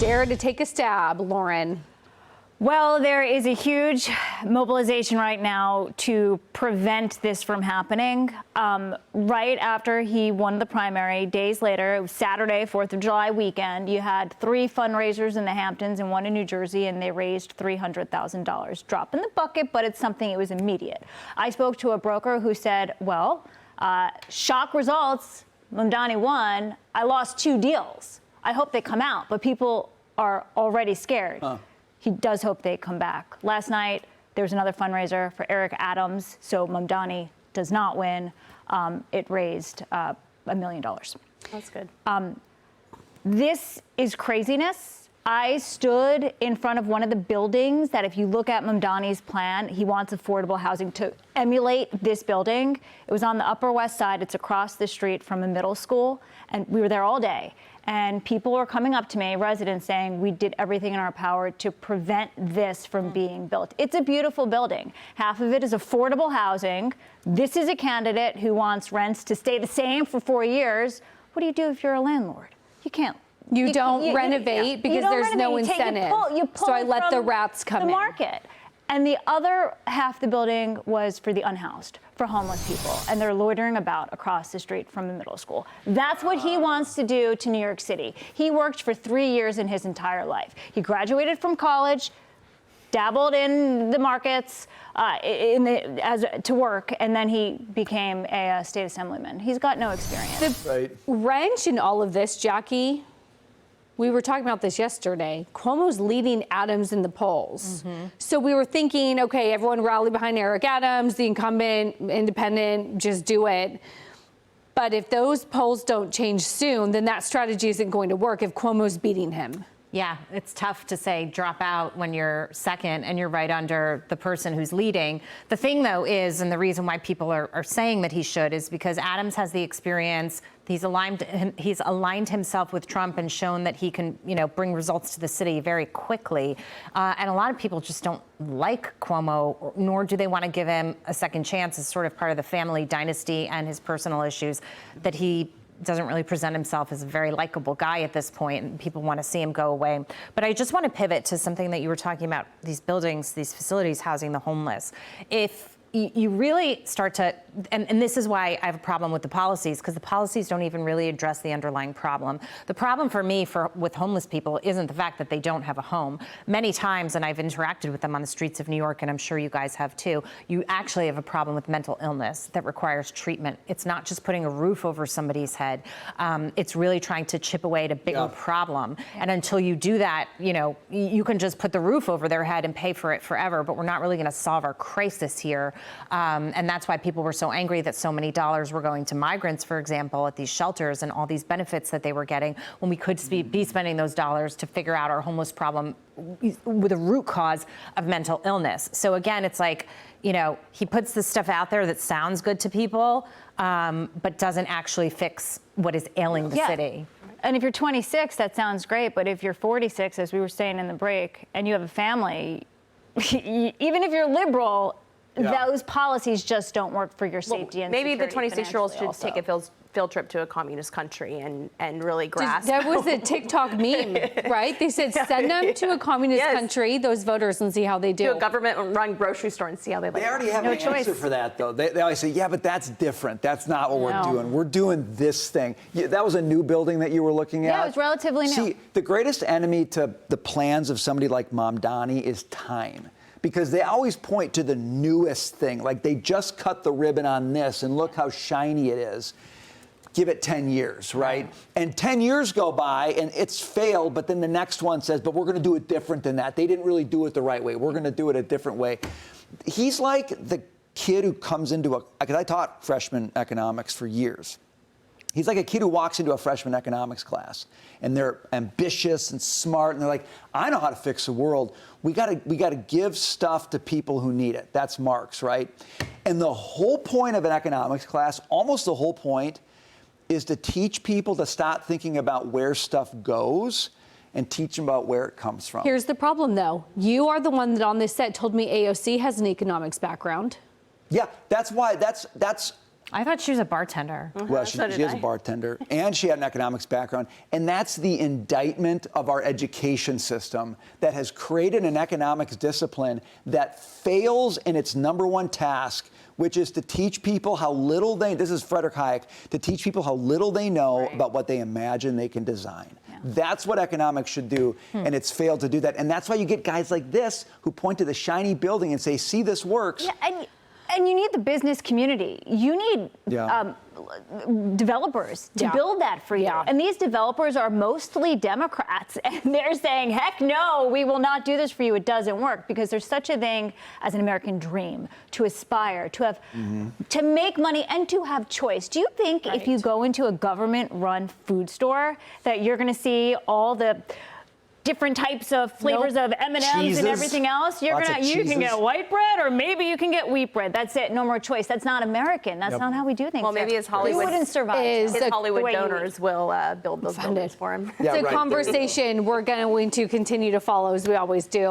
dare to take a stab, Lauren. Well, there is a huge mobilization right now to prevent this from happening. Right after he won the primary, days later, it was Saturday, 4th of July weekend, you had 3 fundraisers in the Hamptons and 1 in New Jersey, and they raised $300,000. Drop in the bucket, but it's something, it was immediate. I spoke to a broker who said, well, shock results, Mamdani won, I lost 2 deals. I hope they come out, but people are already scared. He does hope they come back. Last night, there was another fundraiser for Eric Adams, so Mamdani does not win. It raised $1 million. That's good. This is craziness. I stood in front of one of the buildings that, if you look at Mamdani's plan, he wants affordable housing to emulate this building. It was on the Upper West Side. It's across the street from a middle school, and we were there all day. And people were coming up to me, residents, saying we did everything in our power to prevent this from being built. It's a beautiful building. Half of it is affordable housing. This is a candidate who wants rents to stay the same for 4 years. What do you do if you're a landlord? You can't. You don't renovate because there's no incentive. You pull so I let the rats come in. The market. And the other half of the building was for the unhoused, for homeless people, and they're loitering about across the street from the middle school. That's what he wants to do to New York City. He worked for 3 years in his entire life. He graduated from college, dabbled in the markets to work, and then he became a state assemblyman. He's got no experience. The wrench in all of this, Jackie, we were talking about this yesterday. Cuomo's leading Adams in the polls. So we were thinking, okay, everyone rally behind Eric Adams, the incumbent, independent, just do it. But if those polls don't change soon, then that strategy isn't going to work if Cuomo's beating him. Yeah, it's tough to say drop out when you're second and you're right under the person who's leading. The thing, though, is, and the reason why people are saying that he should, is because Adams has the experience. He's aligned himself with Trump and shown that he can, bring results to the city very quickly. And a lot of people just don't like Cuomo, nor do they want to give him a second chance as sort of part of the family dynasty and his personal issues, that he doesn't really present himself as a very likable guy at this point, and people want to see him go away. But I just want to pivot to something that you were talking about, these buildings, these facilities housing the homeless. If you really start to, and this is why I have a problem with the policies, because the policies don't even really address the underlying problem. The problem for me with homeless people isn't the fact that they don't have a home. Many times, and I've interacted with them on the streets of New York, and I'm sure you guys have too, you actually have a problem with mental illness that requires treatment. It's not just putting a roof over somebody's head. It's really trying to chip away at a bigger problem. And until you do that, you can just put the roof over their head and pay for it forever, but we're not really going to solve our crisis here. And that's why people were so angry that so many dollars were going to migrants, for example, at these shelters and all these benefits that they were getting, when we could be spending those dollars to figure out our homeless problem with a root cause of mental illness. So again, it's like, he puts this stuff out there that sounds good to people, but doesn't actually fix what is ailing the city. And if you're 26, that sounds great. But if you're 46, as we were saying in the break, and you have a family, even if you're liberal, those policies just don't work for your safety and maybe the security 26-year-olds should also. take a field trip to a communist country and really grasp. That was a TikTok meme, right? They said send them to a communist country, those voters, and see how they do. To a government-run grocery store and see how they like it. They already have an answer for that, though. They always say, yeah, but that's different. That's not what we're doing. We're doing this thing. That was a new building that you were looking at? Yeah, it was relatively new. See, the greatest enemy to the plans of somebody like Mamdani is time. Because they always point to the newest thing, like they just cut the ribbon on this and look how shiny it is. Give it 10 years, right? And 10 years go by and it's failed, but then the next one says, but we're going to do it different than that. They didn't really do it the right way. We're going to do it a different way. He's like the kid who comes into because I taught freshman economics for years. He's like a kid who walks into a freshman economics class and they're ambitious and smart and they're like, I know how to fix the world. We gotta give stuff to people who need it. That's Marx, right? And the whole point of an economics class, almost the whole point, is to teach people to stop thinking about where stuff goes and teach them about where it comes from. Here's the problem, though. You are the one that on this set told me AOC has an economics background. Yeah, that's why, I thought she was a bartender. Well, she is a bartender, and she had an economics background. And that's the indictment of our education system that has created an economics discipline that fails in its number one task, which is to teach people how little this is Frederick Hayek, to teach people how little they know about what they imagine they can design. Yeah. That's what economics should do, and it's failed to do that. And that's why you get guys like this who point to the shiny building and say, see, this works. Yeah, and you need the business community. You need developers to build that for you. And these developers are mostly Democrats. And they're saying, heck no, we will not do this for you. It doesn't work. Because there's such a thing as an American dream, to aspire, to have, to make money and to have choice. Do you think if you go into a government-run food store that you're going to see all the different types of flavors of M&Ms and everything else? You can get white bread, or maybe you can get wheat bread. That's it. No more choice. That's not American. That's not how we do things. Well, maybe his Hollywood wouldn't survive. His Hollywood donors will build those buildings for him. It's a conversation we're going to continue to follow, as we always do.